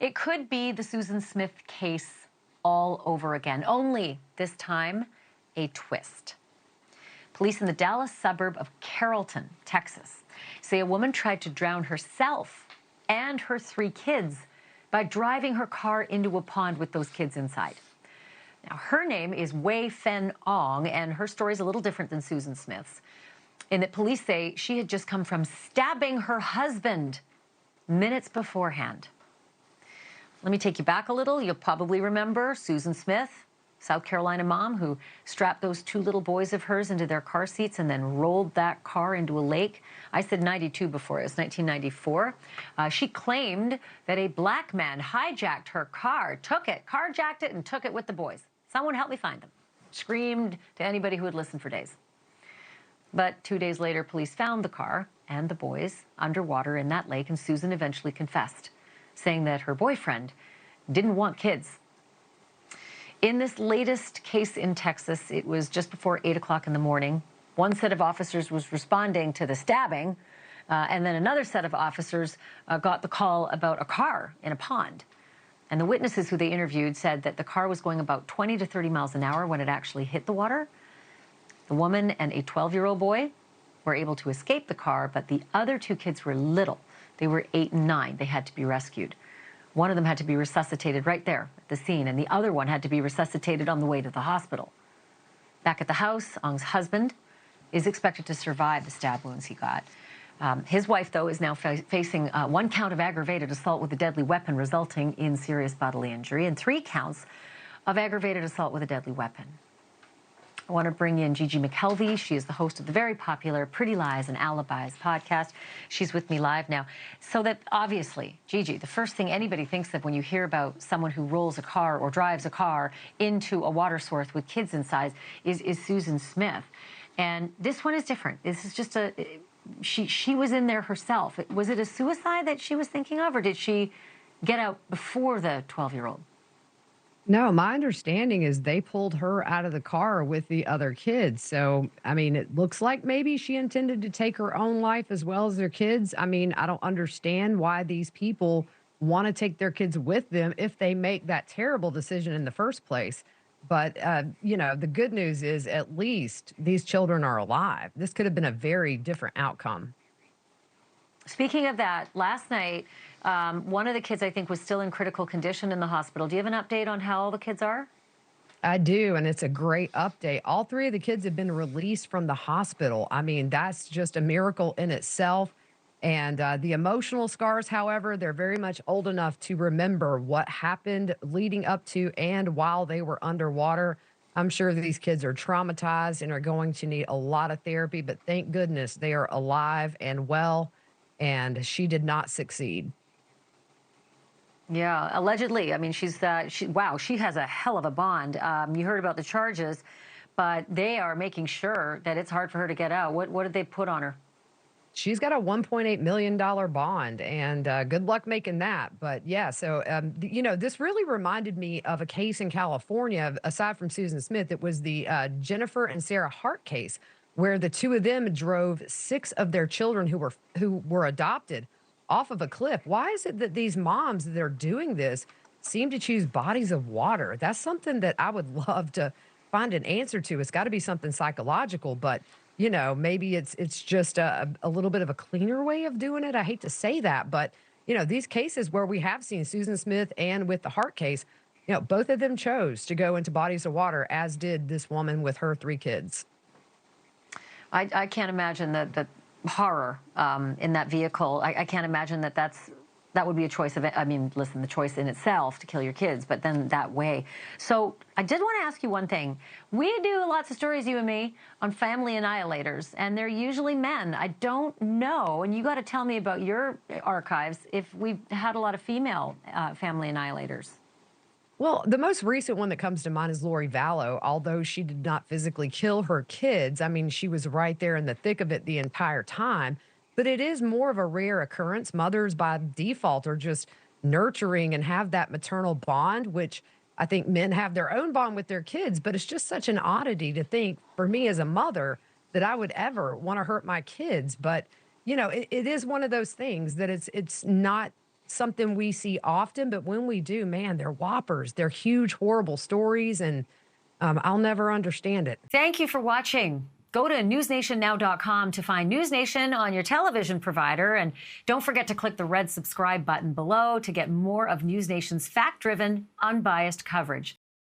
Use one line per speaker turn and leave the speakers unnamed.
It could be the Susan Smith case all over again, only this time a twist. Police in the Dallas suburb of Carrollton, Texas, say a woman tried to drown herself and her 3 kids by driving her car into a pond with those kids inside. Now, her name is Wei Fen Ong, and her story is a little different than Susan Smith's, in that police say she had just come from stabbing her husband minutes beforehand. Let me take you back a little. You'll probably remember Susan Smith, South Carolina mom who strapped those 2 little boys of hers into their car seats and then rolled that car into a lake. I said 92 before. It was 1994. She claimed that a black man hijacked her car, carjacked it, and took it with the boys. Someone help me find them. Screamed to anybody who would listen for days. But 2 days later, police found the car and the boys underwater in that lake, and Susan eventually confessed, saying that her boyfriend didn't want kids. In this latest case in Texas, it was just before 8 o'clock in the morning. One set of officers was responding to the stabbing, and then another set of officers got the call about a car in a pond. And the witnesses who they interviewed said that the car was going about 20 to 30 miles an hour when it actually hit the water. The woman and a 12-year-old boy were able to escape the car, but the other 2 kids were little. They were 8 and 9. They had to be rescued. One of them had to be resuscitated right there at the scene, and the other one had to be resuscitated on the way to the hospital. Back at the house, Ong's husband is expected to survive the stab wounds he got. His wife, though, is now facing 1 count of aggravated assault with a deadly weapon resulting in serious bodily injury and 3 counts of aggravated assault with a deadly weapon. I want to bring in Gigi McKelvey. She is the host of the very popular Pretty Lies and Alibis podcast. She's with me live now. So that obviously, Gigi, the first thing anybody thinks of when you hear about someone who rolls a car or drives a car into a water source with kids inside is Susan Smith. And this one is different. This is just she was in there herself. Was it a suicide that she was thinking of, or did she get out before the 12-year-old?
No, my understanding is they pulled her out of the car with the other kids. So, I mean, it looks like maybe she intended to take her own life as well as their kids. I mean, I don't understand why these people want to take their kids with them if they make that terrible decision in the first place. But, the good news is at least these children are alive. This could have been a very different outcome.
Speaking of that, last night, one of the kids, I think, was still in critical condition in the hospital. Do you have an update on how all the kids are?
I do, and it's a great update. All 3 of the kids have been released from the hospital. I mean, that's just a miracle in itself. And the emotional scars, however, they're very much old enough to remember what happened leading up to and while they were underwater. I'm sure these kids are traumatized and are going to need a lot of therapy, but thank goodness they are alive and well, and she did not succeed.
Yeah, allegedly. I mean, she has a hell of a bond. You heard about the charges, but they are making sure that it's hard for her to get out. What did they put on her?
She's got a $1.8 million bond, and good luck making that. But yeah, so, this really reminded me of a case in California, aside from Susan Smith. It was the Jennifer and Sarah Hart case, where the 2 of them drove 6 of their children who were adopted off of a cliff. Why is it that these moms that are doing this seem to choose bodies of water? That's something that I would love to find an answer to. It's got to be something psychological, but maybe it's just a little bit of a cleaner way of doing it. I hate to say that, but these cases where we have seen Susan Smith and with the Hart case, both of them chose to go into bodies of water, as did this woman with her 3 kids.
I can't imagine the horror in that vehicle. I can't imagine that would be a choice of, I mean, listen, the choice in itself to kill your kids, but then that way. So I did want to ask you one thing. We do lots of stories, you and me, on family annihilators, and they're usually men. I don't know, and you got to tell me about your archives, if we've had a lot of female family annihilators.
Well, the most recent one that comes to mind is Lori Vallow. Although she did not physically kill her kids, I mean, she was right there in the thick of it the entire time. But it is more of a rare occurrence. Mothers by default are just nurturing and have that maternal bond, which I think men have their own bond with their kids. But it's just such an oddity to think for me as a mother that I would ever want to hurt my kids. But, it is one of those things that it's not something we see often, but when we do, man, they're whoppers. They're huge, horrible stories, and I'll never understand it.
Thank you for watching. Go to newsnationnow.com to find News Nation on your television provider. And don't forget to click the red subscribe button below to get more of News Nation's fact-driven, unbiased coverage.